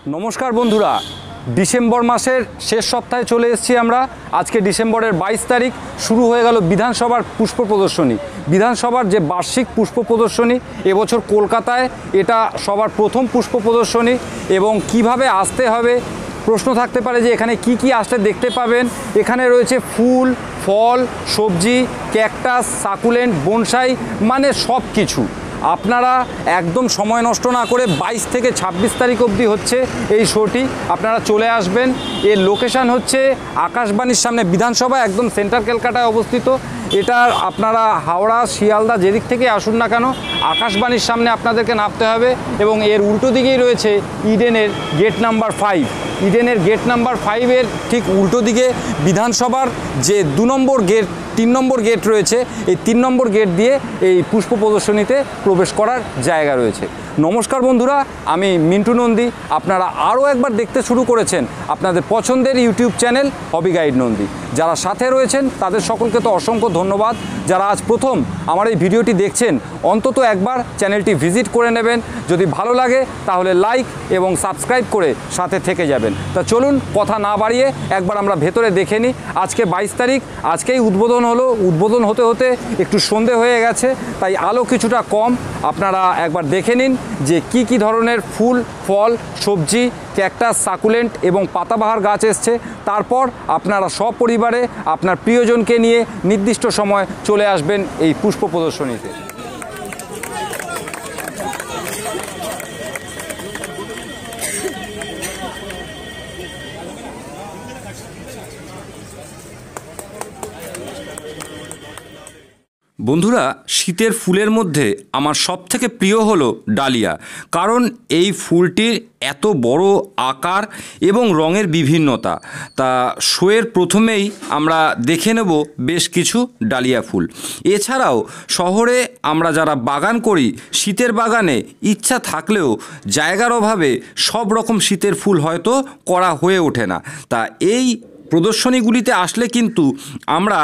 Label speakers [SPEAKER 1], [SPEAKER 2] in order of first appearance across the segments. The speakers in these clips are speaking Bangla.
[SPEAKER 1] নমস্কার বন্ধুরা, ডিসেম্বর মাসের শেষ সপ্তাহে চলে এসেছি আমরা। আজকে ডিসেম্বরের 22 তারিখ শুরু হয়ে গেল বিধানসভার পুষ্প প্রদর্শনী। বিধানসভার যে বার্ষিক পুষ্প প্রদর্শনী, এবছর কলকাতায় এটা সবার প্রথম পুষ্প প্রদর্শনী। এবং কিভাবে আসতে হবে প্রশ্ন থাকতে পারে যে এখানে কি কি আসলে দেখতে পাবেন। এখানে রয়েছে ফুল, ফল, সবজি, ক্যাকটাস, সাকুলেন্ট, বনসাই, মানে সব কিছু। আপনারা একদম সময় নষ্ট না করে 22 থেকে 26 তারিখ অবধি হচ্ছে এই শোটি, আপনারা চলে আসবেন। এর লোকেশান হচ্ছে আকাশবাণীর সামনে, বিধানসভা একদম সেন্ট্রাল কলকাতায় অবস্থিত। এটা আপনারা হাওড়া, শিয়ালদা যেদিক থেকে আসুন না কেন, আকাশবাণীর সামনে আপনাদেরকে নামতে হবে। এবং এর উল্টো দিকেই রয়েছে ইডেনের গেট নাম্বার 5। ইডেনের গেট নাম্বার 5-এর ঠিক উল্টো দিকে বিধানসভার যে 2 নম্বর গেট, 3 নম্বর গেট রয়েছে, এই 3 নম্বর গেট দিয়ে এই পুষ্প প্রদর্শনীতে প্রবেশ করার জায়গা রয়েছে। নমস্কার বন্ধুরা, আমি মিন্টু নন্দী। আপনারা আরও একবার দেখতে শুরু করেছেন আপনাদের পছন্দের ইউটিউব চ্যানেল হবি গাইড নন্দী। যারা সাথে রয়েছেন তাদের সকলকে তো অসংখ্য ধন্যবাদ। যারা আজ প্রথম আমার এই ভিডিওটি দেখছেন, অন্তত একবার চ্যানেলটি ভিজিট করে নেবেন। যদি ভালো লাগে তাহলে লাইক এবং সাবস্ক্রাইব করে সাথে থেকে যাবেন। তা চলুন কথা না বাড়িয়ে একবার আমরা ভেতরে দেখে নিই। আজকে 22 তারিখ, আজকেই উদ্বোধন হলো। উদ্বোধন হতে হতে একটু সন্ধে হয়ে গেছে, তাই আলো কিছুটা কম। আপনারা একবার দেখে নিন যে কি কি ধরনের ফুল, ফল, সবজি, ক্যাকটাস, সাকুলেন্ট এবং পাতাবাহার গাছ এসছে। তারপর আপনারা সপরিবারে আপনার প্রিয়জনকে নিয়ে নির্দিষ্ট সময় চলে আসবেন এই পুষ্প প্রদর্শনীতে। বন্ধুরা, শীতের ফুলের মধ্যে আমার সবথেকে প্রিয় হলো ডালিয়া। কারণ এই ফুলটির এত বড় আকার এবং রঙের বিভিন্নতা। তা শোয়ের প্রথমেই আমরা দেখে নেব বেশ কিছু ডালিয়া ফুল। এছাড়াও শহরে আমরা যারা বাগান করি, শীতের বাগানে ইচ্ছা থাকলেও জায়গার অভাবে সব রকম শীতের ফুল হয়তো করা হয়ে ওঠে না। তা এই প্রদর্শনীগুলিতে আসলে কিন্তু আমরা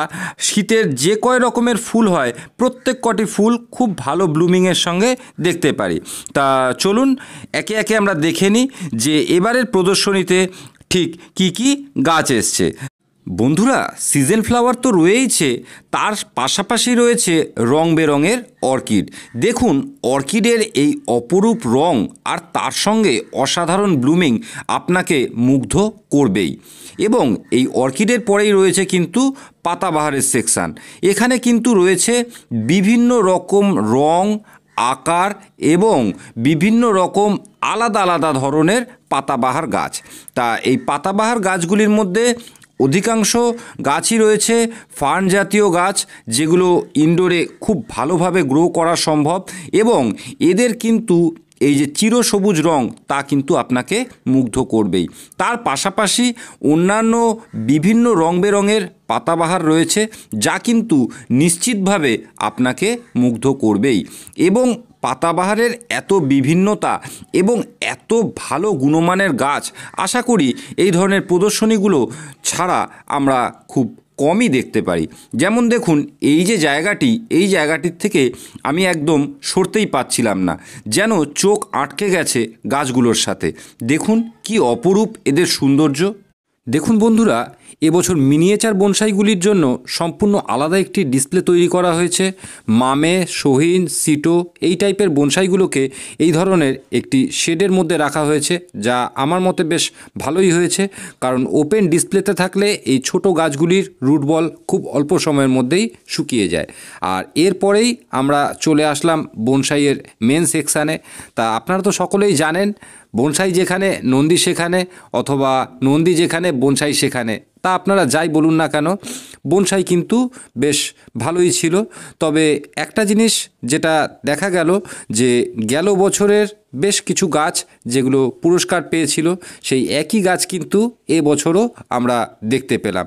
[SPEAKER 1] শীতের যে কয় রকমের ফুল হয় প্রত্যেক কটি ফুল খুব ভালো ব্লুমিংয়ের সঙ্গে দেখতে পারি। তা চলুন একে একে আমরা দেখে নিই যে এবারের প্রদর্শনীতে ঠিক কি কি গাছ এসছে। বন্ধুরা, সিজন ফ্লাওয়ার তো রয়েইছে, তার পাশাপাশি রয়েছে রং বেরঙের অর্কিড। দেখুন, অর্কিডের এই অপরূপ রং আর তার সঙ্গে অসাধারণ ব্লুমিং আপনাকে মুগ্ধ করবেই। এবং এই অর্কিডের পরেই রয়েছে কিন্তু পাতাবাহারের সেকশান। এখানে কিন্তু রয়েছে বিভিন্ন রকম রং, আকার এবং বিভিন্ন রকম আলাদা আলাদা ধরনের পাতাবাহার গাছ। তা এই পাতাবাহার গাছগুলির মধ্যে অধিকাংশ গাছই রয়েছে ফার্ন জাতীয় গাছ, যেগুলো ইনডোরে খুব ভালোভাবে গ্রো করা সম্ভব। এবং এদের কিন্তু এই যে চিরসবুজ রং, তা কিন্তু আপনাকে মুগ্ধ করবেই। তার পাশাপাশি অন্যান্য বিভিন্ন রং বেরঙের পাতাবাহার রয়েছে, যা কিন্তু নিশ্চিতভাবে আপনাকে মুগ্ধ করবেই। এবং পাতাবাহারের এত বিভিন্নতা এবং এত ভালো গুণমানের গাছ আশা করি এই ধরনের প্রদর্শনীগুলো ছাড়া আমরা খুব কমই দেখতে পারি। যেমন দেখুন, এই যে জায়গাটি, এই জায়গাটির থেকে আমি একদম সরতেই পাচ্ছিলাম না, যেন চোখ আটকে গেছে গাছগুলোর সাথে। দেখুন কি অপরূপ এদের সৌন্দর্য। দেখুন বন্ধুরা, এবছর মিনিয়েচার বনসাইগুলির জন্য সম্পূর্ণ আলাদা একটি ডিসপ্লে তৈরি করা হয়েছে। মামে, সোহিন, সিটো এই টাইপের বনসাইগুলোকে এই ধরনের একটি শেডের মধ্যে রাখা হয়েছে, যা আমার মতে বেশ ভালোই হয়েছে। কারণ ওপেন ডিসপ্লেতে থাকলে এই ছোট গাছগুলির রুট বল খুব অল্প সময়ের মধ্যেই শুকিয়ে যায়। আর এরপরেই আমরা চলে আসলাম বনসাইয়ের মেন সেকশানে। তা আপনারা তো সকলেই জানেন, বনসাই যেখানে নন্দী সেখানে, অথবা নন্দী যেখানে বনসাই সেখানে। তা আপনারা যাই বলুন না কেন, বনসাই কিন্তু বেশ ভালোই ছিল। তবে একটা জিনিস যেটা দেখা গেল, যে গেল বছরের বেশ কিছু গাছ যেগুলো পুরস্কার পেয়েছিল, সেই একই গাছ কিন্তু এবছরও আমরা দেখতে পেলাম।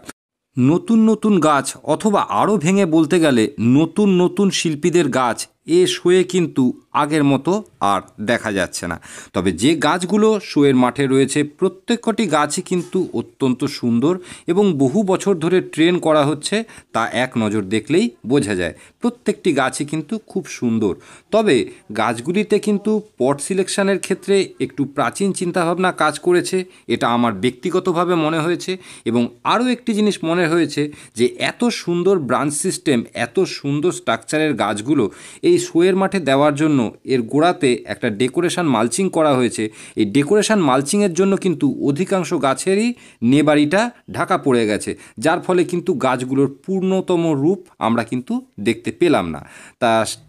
[SPEAKER 1] নতুন নতুন গাছ, অথবা আরও ভেঙে বলতে গেলে নতুন নতুন শিল্পীদের গাছ এ শোয়ে কিন্তু আগের মতো আর দেখা যাচ্ছে না। তবে যে গাছগুলো শোয়ের মাঠে রয়েছে প্রত্যেকটি গাছই কিন্তু অত্যন্ত সুন্দর এবং বহু বছর ধরে ট্রেন করা হচ্ছে, তা এক নজর দেখলেই বোঝা যায়। প্রত্যেকটি গাছই কিন্তু খুব সুন্দর। তবে গাছগুলিতে কিন্তু পট সিলেকশনের ক্ষেত্রে একটু প্রাচীন চিন্তাভাবনা কাজ করেছে, এটা আমার ব্যক্তিগতভাবে মনে হয়েছে। এবং আরও একটি জিনিস মনে হয়েছে যে এত সুন্দর ব্রাঞ্চ সিস্টেম, এত সুন্দর স্ট্রাকচারের গাছগুলো এই শোয়ের মাঠে দেওয়ার জন্য এর গোড়াতে একটা ডেকোরেশন মালচিং করা হয়েছে। এই ডেকোরেশন মালচিংয়ের জন্য কিন্তু অধিকাংশ গাছেরই নেবাড়িটা ঢাকা পড়ে গেছে, যার ফলে কিন্তু গাছগুলোর পূর্ণতম রূপ আমরা কিন্তু দেখতে পেলাম না।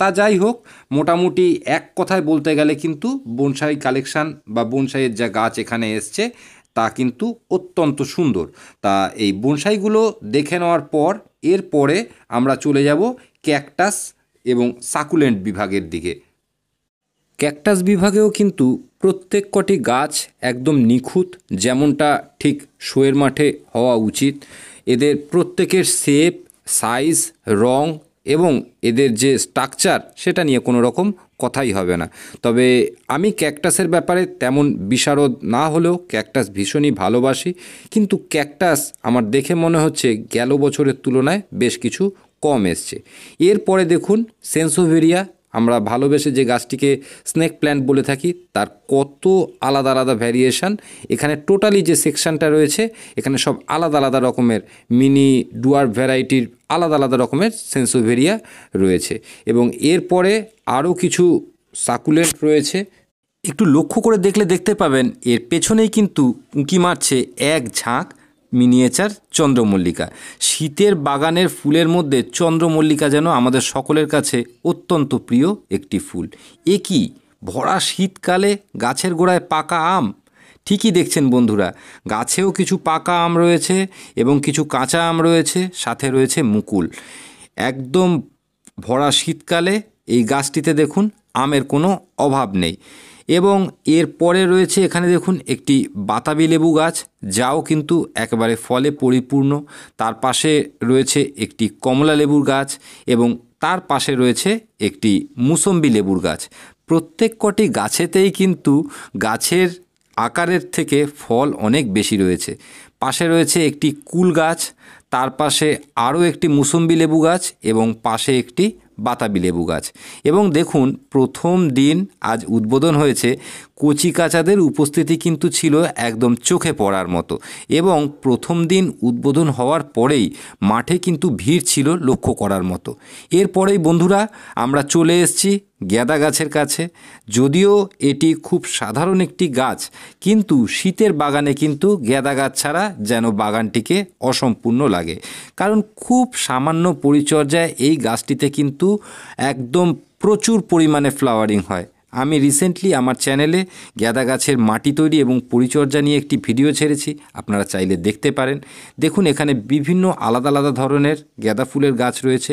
[SPEAKER 1] তা যাই হোক, মোটামুটি এক কথায় বলতে গেলে কিন্তু বনসাই কালেকশান বা বনসাইয়ের যা গাছ এখানে এসছে তা কিন্তু অত্যন্ত সুন্দর। তা এই বনসাইগুলো দেখে নেওয়ার পর এরপরে আমরা চলে যাব ক্যাকটাস এবং সাকুলেন্ট বিভাগের দিকে। ক্যাকটাস বিভাগেও কিন্তু প্রত্যেক কটি গাছ একদম নিখুঁত, যেমনটা ঠিক শোয়ের মাঠে হওয়া উচিত। এদের প্রত্যেকের শেপ, সাইজ, রং এবং এদের যে স্ট্রাকচার সেটা নিয়ে কোনো রকম কথাই হবে না। তবে আমি ক্যাকটাসের ব্যাপারে তেমন বিশারদ না হলেও ক্যাকটাস ভীষণই ভালোবাসি, কিন্তু ক্যাকটাস আমার দেখে মনে হচ্ছে গেল বছরের তুলনায় বেশ কিছু কম এসছে। এরপরে দেখুন সেন্সোভেরিয়া, আমরা ভালোবেসে যে গাছটিকে স্নেক প্ল্যান্ট বলে থাকি, তার কত আলাদা আলাদা ভ্যারিয়েশান। এখানে টোটালি যে সেকশানটা রয়েছে এখানে সব আলাদা আলাদা রকমের মিনি ডুয়ার ভ্যারাইটির আলাদা আলাদা রকমের সেন্সোভেরিয়া রয়েছে। এবং এরপরে আরও কিছু সাকুলেন্ট রয়েছে। একটু লক্ষ্য করে দেখলে দেখতে পাবেন এর পেছনেই কিন্তু উঁকি মারছে এক ঝাঁক মিনিয়েচার চন্দ্রমল্লিকা। শীতের বাগানের ফুলের মধ্যে চন্দ্রমল্লিকা যেন আমাদের সকলের কাছে অত্যন্ত প্রিয় একটি ফুল। এ কি ভরা শীতকালে গাছের গোড়ায় পাকা আম! ঠিকই দেখছেন বন্ধুরা, গাছেও কিছু পাকা আম রয়েছে এবং কিছু কাঁচা আম রয়েছে, সাথে রয়েছে মুকুল। একদম ভরা শীতকালে এই গাছটিতে দেখুন আমের কোনো অভাব নেই। এবং এর পরে রয়েছে এখানে দেখুন একটি বাতাবি লেবু গাছ, যাও কিন্তু একেবারে ফলে পরিপূর্ণ। তার পাশে রয়েছে একটি কমলা লেবুর গাছ এবং তার পাশে রয়েছে একটি মুসম্বি লেবুর গাছ। প্রত্যেক কটি গাছেতেই কিন্তু গাছের আকারের থেকে ফল অনেক বেশি রয়েছে। পাশে রয়েছে একটি কুল গাছ, তার পাশে আরও একটি মুসম্বি লেবু গাছ এবং পাশে একটি বাতাবি লেবু গাছ। এবং দেখুন প্রথম দিন আজ উদ্বোধন হয়েছে, কচি কাচাদের উপস্থিতি কিন্তু ছিল একদম চোখে পড়ার মতো। এবং প্রথম দিন উদ্বোধন হওয়ার পরেই মাঠে কিন্তু ভিড় ছিল লক্ষ্য করার মতো। এরপরেই বন্ধুরা আমরা চলে এসেছি গ্যাদা গাছের কাছে। যদিও এটি খুব সাধারণ একটি গাছ, কিন্তু শীতের বাগানে কিন্তু গ্যাদা গাছ ছাড়া যেন বাগানটিকে অসম্পূর্ণ লাগে। কারণ খুব সামান্য পরিচর্যায় এই গাছটিতে কিন্তু একদম প্রচুর পরিমাণে ফ্লাওয়ারিং হয়। আমি রিসেন্টলি আমার চ্যানেলে গ্যাদা গাছের মাটি তৈরি এবং পরিচর্যা নিয়ে একটি ভিডিও ছেড়েছি, আপনারা চাইলে দেখতে পারেন। দেখুন এখানে বিভিন্ন আলাদা আলাদা ধরনের গ্যাদা ফুলের গাছ রয়েছে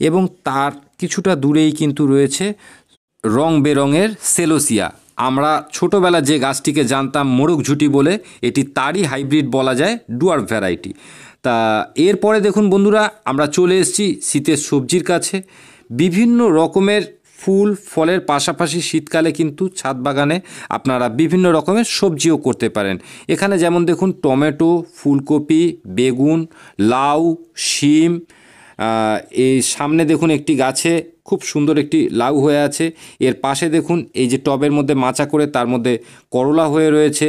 [SPEAKER 1] এবং তার কিছুটা দূরেই কিন্তু রয়েছে রং বেরঙের সেলোসিয়া। আমরা ছোটোবেলা যে গাছটিকে জানতাম মোরগঝুটি বলে, এটি তারই হাইব্রিড বলা যায়, ডুয়ার্ফ ভ্যারাইটি। তা এরপরে দেখুন বন্ধুরা আমরা চলে এসেছি শীতের সবজির কাছে। বিভিন্ন রকমের ফুল ফলের পাশাপাশি শীতকালে কিন্তু ছাদ বাগানে আপনারা বিভিন্ন রকমের সবজিও করতে পারেন। এখানে যেমন দেখুন টমেটো, ফুলকপি, বেগুন, লাউ, শিম। এই সামনে দেখুন একটি গাছে খুব সুন্দর একটি লাউ হয়ে আছে। এর পাশে দেখুন এই যে টবের মধ্যে মাচা করে তার মধ্যে করলা হয়ে রয়েছে।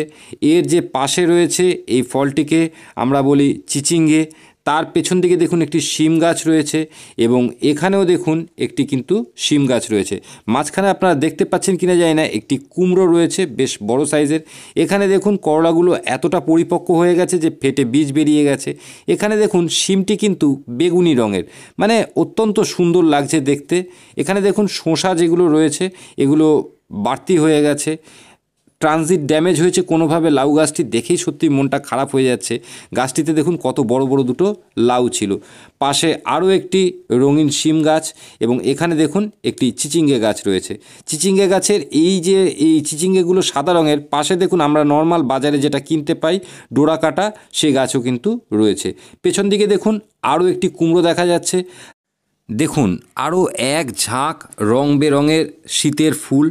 [SPEAKER 1] এর যে পাশে রয়েছে এই ফলটিকে আমরা বলি চিচিঙ্গে। তার পেছন দিকে দেখুন একটি শিম গাছ রয়েছে এবং এখানেও দেখুন একটি কিন্তু শিম গাছ রয়েছে। মাঝখানে আপনারা দেখতে পাচ্ছেন কিনা জানি না, একটি কুমড়ো রয়েছে বেশ বড় সাইজের। এখানে দেখুন করলাগুলো এতটা পরিপক্ক হয়ে গেছে যে ফেটে বীজ বেরিয়ে গেছে। এখানে দেখুন শিমটি কিন্তু বেগুনি রঙের, মানে অত্যন্ত সুন্দর লাগছে দেখতে। এখানে দেখুন শসা যেগুলো রয়েছে এগুলো বাড়তি হয়ে গেছে, ট্রানজিট ড্যামেজ হয়েছে কোনোভাবে। লাউ গাছটি দেখেই সত্যি মনটা খারাপ হয়ে যাচ্ছে। গাছটিতে দেখুন কত বড় বড় দুটো লাউ ছিল। পাশে আরও একটি রঙিন শিম গাছ এবং এখানে দেখুন একটি চিচিঙ্গে গাছ রয়েছে। চিচিঙ্গে গাছের এই চিচিঙ্গেগুলো সাদা রঙের। পাশে দেখুন আমরা নর্মাল বাজারে যেটা কিনতে পাই ডোরা কাটা, সে গাছও কিন্তু রয়েছে। পেছন দিকে দেখুন আরও একটি কুমড়ো দেখা যাচ্ছে। দেখুন আরও এক ঝাঁক রং বেরঙের শীতের ফুল,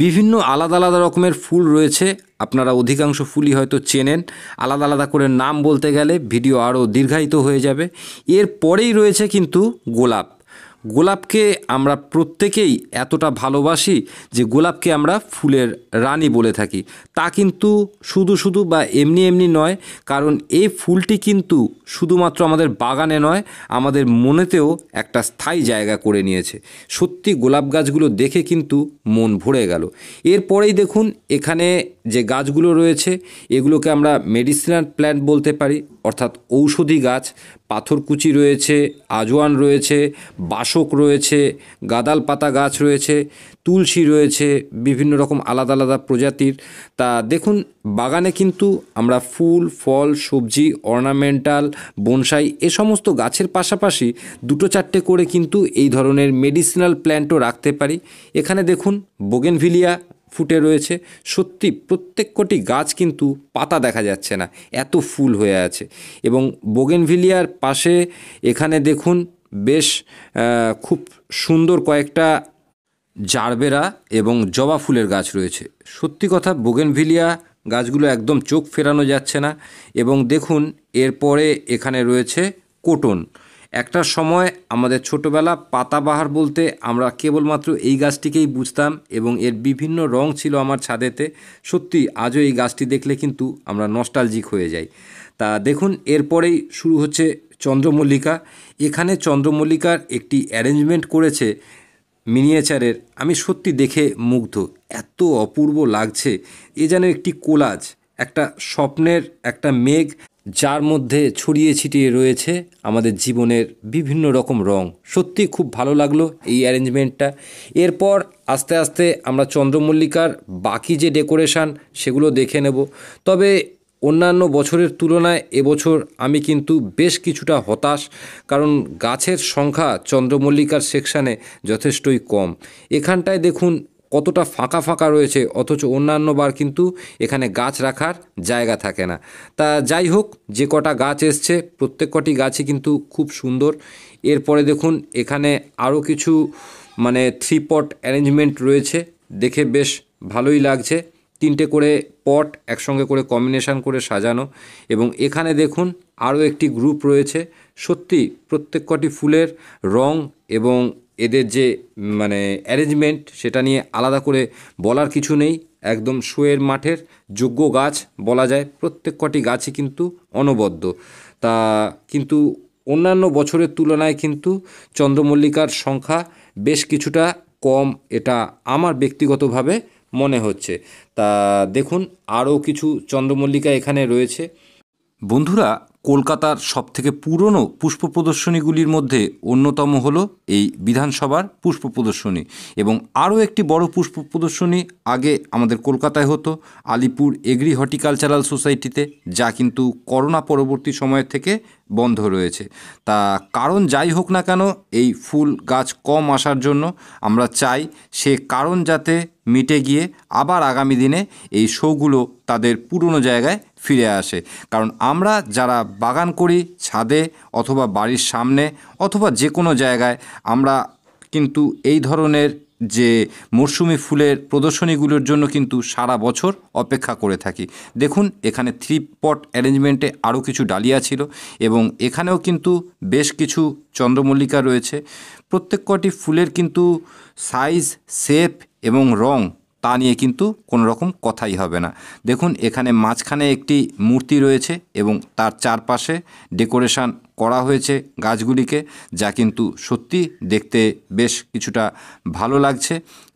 [SPEAKER 1] বিভিন্ন আলাদা আলাদা রকমের ফুল রয়েছে। আপনারা অধিকাংশ ফুলই হয়তো চেনেন, আলাদা আলাদা করে নাম বলতে গেলে ভিডিও আরও দীর্ঘায়িত হয়ে যাবে। এর পরেই রয়েছে কিন্তু গোলাপ। গোলাপকে আমরা প্রত্যেকেই এতটা ভালোবাসি যে গোলাপকে আমরা ফুলের রানী বলে থাকি। তা কিন্তু শুধু বা এমনি এমনি নয়, কারণ এই ফুলটি কিন্তু শুধুমাত্র আমাদের বাগানে নয়, আমাদের মনেতেও একটা স্থায়ী জায়গা করে নিয়েছে। সত্যি গোলাপ গাছগুলো দেখে কিন্তু মন ভরে গেল। এরপরেই দেখুন এখানে যে গাছগুলো রয়েছে এগুলোকে আমরা মেডিসিনাল প্ল্যান্ট বলতে পারি, অর্থাৎ ঔষধি গাছ। পাথরকুচি রয়েছে, আজওয়ান রয়েছে, বাসক রয়েছে, গাদাল পাতা গাছ রয়েছে, তুলসী রয়েছে, বিভিন্ন রকম আলাদা আলাদা প্রজাতির। তা দেখুন বাগানে কিন্তু আমরা ফুল, ফল, সবজি, অর্নামেন্টাল, বনসাই এ সমস্ত গাছের পাশাপাশি 2-4টে করে কিন্তু এই ধরনের মেডিসিনাল প্ল্যান্টও রাখতে পারি। এখানে দেখুন বোগেনভিলিয়া ফুটে রয়েছে। সত্যি প্রত্যেক কটি গাছ কিন্তু পাতা দেখা যাচ্ছে না, এত ফুল হয়ে আছে। এবং বোগেনভিলিয়ার পাশে এখানে দেখুন বেশ খুব সুন্দর কয়েকটা জারবেরা এবং জবা ফুলের গাছ রয়েছে। সত্যি কথা বোগেনভিলিয়া গাছগুলো একদম চোখ ফেরানো যাচ্ছে না। এবং দেখুন এরপরে এখানে রয়েছে কোটন। একটা সময় আমাদের ছোটোবেলা পাতাবাহার বলতে আমরা কেবলমাত্র এই গাছটিকেই বুঝতাম এবং এর বিভিন্ন রং ছিল আমার ছাদেতে। সত্যি আজও এই গাছটি দেখলে কিন্তু আমরা নস্টালজিক হয়ে যাই। তা দেখুন এরপরেই শুরু হচ্ছে চন্দ্রমল্লিকা। এখানে চন্দ্রমল্লিকার একটি অ্যারেঞ্জমেন্ট করেছে মিনিয়েচারের, আমি সত্যি দেখে মুগ্ধ, এত অপূর্ব লাগছে। এ যেন একটি কোলাজ, একটা স্বপ্নের একটা মেঘ, যার মধ্যে ছড়িয়ে ছিটিয়ে রয়েছে আমাদের জীবনের বিভিন্ন রকম রং। সত্যি খুব ভালো লাগলো এই অ্যারেঞ্জমেন্টটা। এরপর আস্তে আস্তে আমরা চন্দ্রমল্লিকার বাকি যে ডেকোরেশন সেগুলো দেখে নেব। তবে অন্যান্য বছরের তুলনায় এবছর আমি কিন্তু বেশ কিছুটা হতাশ, কারণ গাছের সংখ্যা চন্দ্রমল্লিকার সেকশানে যথেষ্টই কম। এখানটায় দেখুন কতটা ফাঁকা ফাঁকা রয়েছে, অথচ অন্যান্য বার কিন্তু এখানে গাছ রাখার জায়গা থাকে না। তা যাই হোক, যে কটা গাছ এসছে প্রত্যেক কটি গাছই কিন্তু খুব সুন্দর। এরপরে দেখুন এখানে আরও কিছু 3 পট অ্যারেঞ্জমেন্ট রয়েছে, দেখে বেশ ভালোই লাগছে। 3টে করে পট একসঙ্গে করে কম্বিনেশন করে সাজানো। এবং এখানে দেখুন আরও একটি গ্রুপ রয়েছে। সত্যি প্রত্যেক কটি ফুলের রং এবং এদের যে অ্যারেঞ্জমেন্ট সেটা নিয়ে আলাদা করে বলার কিছু নেই, একদম শোয়ের মাঠের যোগ্য গাছ বলা যায়। প্রত্যেক কটি গাছই কিন্তু অনবদ্য। তা কিন্তু অন্যান্য বছরের তুলনায় কিন্তু চন্দ্রমল্লিকার সংখ্যা বেশ কিছুটা কম, এটা আমার ব্যক্তিগতভাবে মনে হচ্ছে। তা দেখুন আরও কিছু চন্দ্রমল্লিকা এখানে রয়েছে। বন্ধুরা, কলকাতার সবথেকে পুরনো পুষ্প প্রদর্শনীগুলির মধ্যে অন্যতম হলো এই বিধানসভার পুষ্প প্রদর্শনী। এবং আরও একটি বড় পুষ্প প্রদর্শনী আগে আমাদের কলকাতায় হতো আলিপুর এগ্রি হর্টিকালচারাল সোসাইটিতে, যা কিন্তু করোনা পরবর্তী সময় থেকে বন্ধ রয়েছে। তা কারণ যাই হোক না কেন, এই ফুল গাছ কম আসার জন্য আমরা চাই সে কারণ যাতে মিটে গিয়ে আবার আগামী দিনে এই শোগুলো তাদের পুরনো জায়গায় ফিরে আসে। কারণ আমরা যারা বাগান করি ছাদে অথবা বাড়ির সামনে অথবা যে কোনো জায়গায়, আমরা কিন্তু এই ধরনের যে মরশুমি ফুলের প্রদর্শনীগুলোর জন্য কিন্তু সারা বছর অপেক্ষা করে থাকি। দেখুন এখানে 3 পট অ্যারেঞ্জমেন্টে আরও কিছু ডালিয়া ছিল এবং এখানেও কিন্তু বেশ কিছু চন্দ্রমল্লিকা রয়েছে। প্রত্যেক কটি ফুলের কিন্তু সাইজ, শেপ এবং রং তা নিয়ে কিন্তু কোনো রকম কথাই হবে না। দেখুন এখানে মাঝখানে একটি মূর্তি রয়েছে এবং তার চারপাশে ডেকোরেশন করা হয়েছে গাছগুলিকে, যা কিন্তু সত্যি দেখতে বেশ কিছুটা ভালো লাগছে।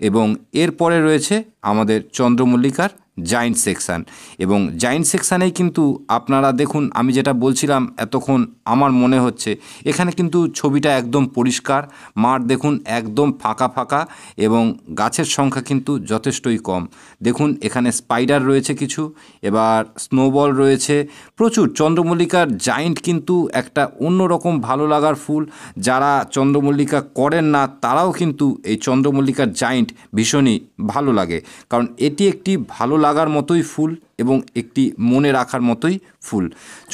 [SPEAKER 1] এবং এরপরে রয়েছে আমাদের চন্দ্রমল্লিকার জায়েন্ট সেকশান। এবং জায়েন্ট সেকশানেই কিন্তু আপনারা দেখুন, আমি যেটা বলছিলাম এতক্ষণ আমার মনে হচ্ছে এখানে কিন্তু ছবিটা একদম পরিষ্কার। মাঠ দেখুন একদম ফাঁকা ফাঁকা এবং গাছের সংখ্যা কিন্তু যথেষ্টই কম। দেখুন এখানে স্পাইডার রয়েছে কিছু, এবার স্নোবল রয়েছে প্রচুর। চন্দ্রমল্লিকার জায়েন্ট কিন্তু একটা অন্যরকম ভালো লাগার ফুল। যারা চন্দ্রমল্লিকা করেন না তারাও কিন্তু এই চন্দ্রমল্লিকার জায়েন্ট ভীষণই ভালো লাগে, কারণ এটি একটি ভালো লাগার মতোই ফুল এবং একটি মনে রাখার মতোই ফুল।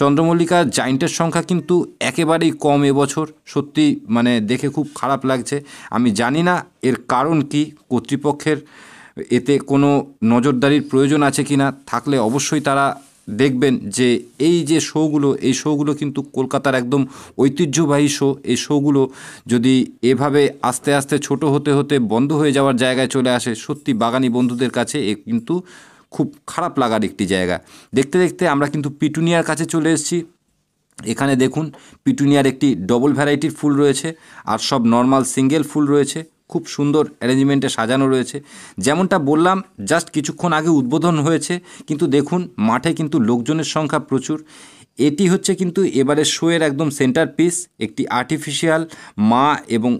[SPEAKER 1] চন্দ্রমল্লিকা জাইন্টের সংখ্যা কিন্তু একেবারেই কম এবছর, সত্যি মানে দেখে খুব খারাপ লাগছে। আমি জানি না এর কারণ কি, কর্তৃপক্ষের এতে কোনো নজরদারির প্রয়োজন আছে কি না, থাকলে অবশ্যই তারা দেখবেন যে এই যে শোগুলো কিন্তু কলকাতার একদম ঐতিহ্যবাহী শো। এই শোগুলো যদি এভাবে আস্তে আস্তে ছোট হতে হতে বন্ধ হয়ে যাওয়ার জায়গায় চলে আসে, সত্যি বাগানি বন্ধুদের কাছে এ কিন্তু খুব খারাপ লাগার একটি জায়গা। দেখতে দেখতে আমরা কিন্তু পিটুনিয়ার কাছে চলে এসেছি। এখানে দেখুন পিটুনিয়ার একটি ডবল ভ্যারাইটির ফুল রয়েছে আর সব নর্মাল সিঙ্গেল ফুল রয়েছে, খুব সুন্দর অ্যারেঞ্জমেন্টে সাজানো রয়েছে। যেমনটা বললাম জাস্ট কিছুক্ষণ আগে উদ্বোধন হয়েছে, কিন্তু দেখুন মাঠে কিন্তু লোকজনের সংখ্যা প্রচুর। এটি হচ্ছে কিন্তু এবারের শোয়ের একদম সেন্টার পিস, একটি আর্টিফিশিয়াল মা এবং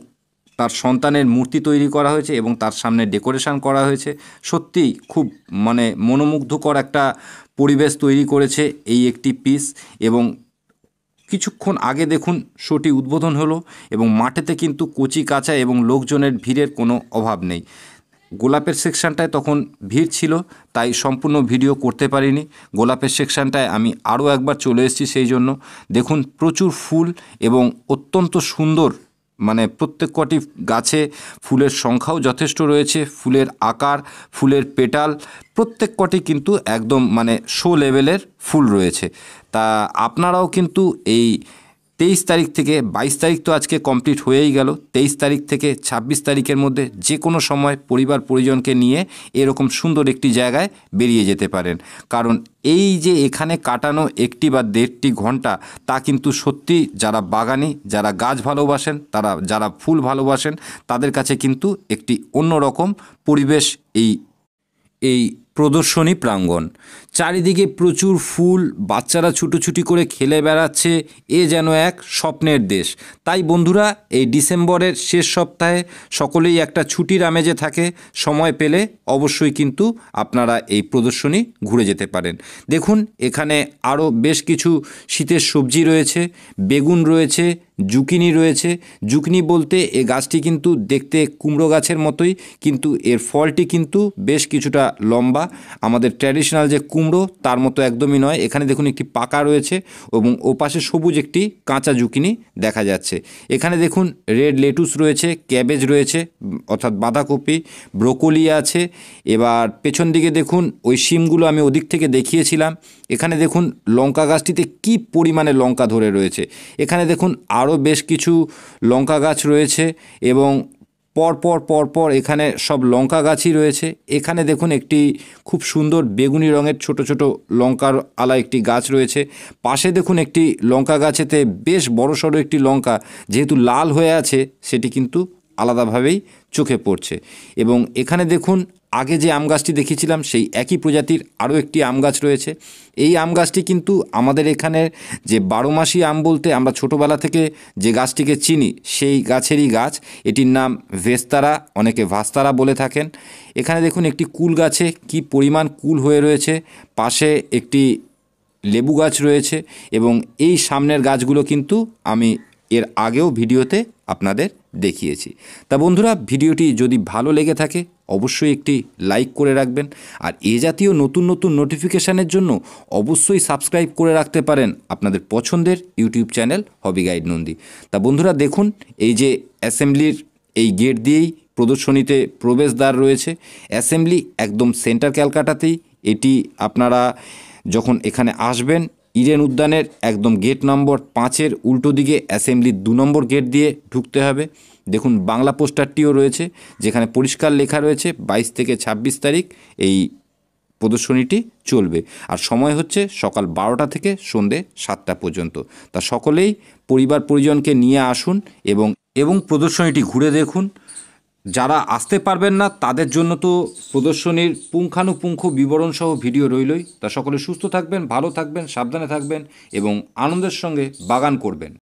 [SPEAKER 1] তার সন্তানের মূর্তি তৈরি করা হয়েছে এবং তার সামনে ডেকোরেশন করা হয়েছে। সত্যিই খুব মানে মনোমুগ্ধকর একটা পরিবেশ তৈরি করেছে এই একটি পিস। এবং কিছুক্ষণ আগে দেখুন শোটি উদ্বোধন হলো এবং মাঠেতে কিন্তু কচি কাঁচা এবং লোকজনের ভিড়ের কোনো অভাব নেই। গোলাপের সেকশানটায় তখন ভিড় ছিল, তাই সম্পূর্ণ ভিডিও করতে পারিনি। গোলাপের সেকশানটায় আমি আরও একবার চলে এসেছি, সেই জন্য দেখুন প্রচুর ফুল এবং অত্যন্ত সুন্দর, মানে প্রত্যেক কটি গাছে ফুলের সংখ্যাও যথেষ্ট রয়েছে, ফুলের আকার, ফুলের পেটাল প্রত্যেক কটি কিন্তু একদম মানে শো লেভেলের ফুল রয়েছে। তা আপনারাও কিন্তু এই 23 তারিখ থেকে 22 তারিখ তো আজকে কমপ্লিট হয়েই গেল, 23 তারিখ থেকে 26 তারিখের মধ্যে যে কোনো সময় পরিবার পরিজনকে নিয়ে এরকম সুন্দর একটি জায়গায় বেরিয়ে যেতে পারেন। কারণ এই যে এখানে কাটানো 1 বা 1.5 ঘন্টা, তা কিন্তু সত্যি যারা বাগানি, যারা গাছ ভালোবাসেন, যারা ফুল ভালোবাসেন, তাদের কাছে কিন্তু একটি অন্যরকম পরিবেশ এই প্রদর্শনী প্রাঙ্গণ। চারিদিকে প্রচুর ফুল, বাচ্চারা ছুটোছুটি করে খেলে বেড়াচ্ছে, এ যেন এক স্বপ্নের দেশ। তাই বন্ধুরা এই ডিসেম্বরের শেষ সপ্তাহে সকলেই একটা ছুটির আমেজে থাকে, সময় পেলে অবশ্যই কিন্তু আপনারা এই প্রদর্শনী ঘুরে যেতে পারেন। দেখুন এখানে আরও বেশ কিছু শীতের সবজি রয়েছে, বেগুন রয়েছে, জুকিনি রয়েছে। জুকিনি বলতে এ গাছটি কিন্তু দেখতে কুমড়ো গাছের মতোই, কিন্তু এর ফলটি কিন্তু বেশ কিছুটা লম্বা, আমাদের ট্র্যাডিশনাল যে কুমড়ো তার মতো একদমই নয়। এখানে দেখুন একটি পাকা রয়েছে এবং ওপাশে সবুজ একটি কাঁচা জুকিনি দেখা যাচ্ছে। এখানে দেখুন রেড লেটুস রয়েছে, ক্যাবেজ রয়েছে অর্থাৎ বাঁধাকপি, ব্রোকলি আছে। এবার পেছন দিকে দেখুন ওই শিমগুলো আমি ওদিক থেকে দেখিয়েছিলাম। এখানে দেখুন লঙ্কা গাছটিতে কী পরিমাণে লঙ্কা ধরে রয়েছে। এখানে দেখুন আরও বেশ কিছু লঙ্কা গাছ রয়েছে এবং পরপর এখানে সব লঙ্কা গাছই রয়েছে। এখানে দেখুন একটি খুব সুন্দর বেগুনি রঙের ছোট ছোট লঙ্কার আলা একটি গাছ রয়েছে। পাশে দেখুন একটি লঙ্কা গাছেতে বেশ বড়সড় একটি লঙ্কা, যেহেতু লাল হয়ে আছে সেটি কিন্তু আলাদাভাবেই চোখে পড়ছে। এবং এখানে দেখুন আগে যে আম গাছটি দেখিয়েছিলাম সেই একই প্রজাতির আরও একটি আম গাছ রয়েছে। এই আম গাছটি কিন্তু আমাদের এখানে যে 12 মাসি আম বলতে আমরা ছোটোবেলা থেকে যে গাছটিকে চিনি সেই গাছেরই গাছ। এটির নাম ভেস্তারা, অনেকে ভাস্তারা বলে থাকেন। এখানে দেখুন একটি কুল গাছে কি পরিমাণ কুল হয়ে রয়েছে, পাশে একটি লেবু গাছ রয়েছে এবং এই সামনের গাছগুলো কিন্তু আমি এর আগেও ভিডিওতে আপনাদের দেখিয়েছি। তা বন্ধুরা ভিডিওটি যদি ভালো লেগে থাকে অবশ্যই একটি লাইক করে রাখবেন, আর এ জাতীয় নতুন নতুন নোটিফিকেশানের জন্য অবশ্যই সাবস্ক্রাইব করে রাখতে পারেন আপনাদের পছন্দের ইউটিউব চ্যানেল হবি গাইড নন্দী। তা বন্ধুরা দেখুন এই যে অ্যাসেম্বলির এই গেট দিয়েই প্রদর্শনীতে প্রবেশদ্বার রয়েছে। অ্যাসেম্বলি একদম সেন্টার ক্যালকাটাতেই। এটি আপনারা যখন এখানে আসবেন ইডেন উদ্যানের একদম গেট নম্বর 5-এর উল্টো দিকে অ্যাসেম্বলির 2 নম্বর গেট দিয়ে ঢুকতে হবে। দেখুন বাংলা পোস্টারটিও রয়েছে, যেখানে পরিষ্কার লেখা রয়েছে 22 থেকে 26 তারিখ এই প্রদর্শনীটি চলবে, আর সময় হচ্ছে সকাল 12টা থেকে সন্ধে 7টা পর্যন্ত। তা সকলেই পরিবার পরিজনকে নিয়ে আসুন এবং প্রদর্শনীটি ঘুরে দেখুন। যারা আসতে পারবেন না তাদের জন্য তো প্রদর্শনীর পুঙ্খানুপুঙ্খ বিবরণ সহ ভিডিও রইলই। তা সকলে সুস্থ থাকবেন, ভালো থাকবেন, সাবধানে থাকবেন এবং আনন্দের সঙ্গে বাগান করবেন।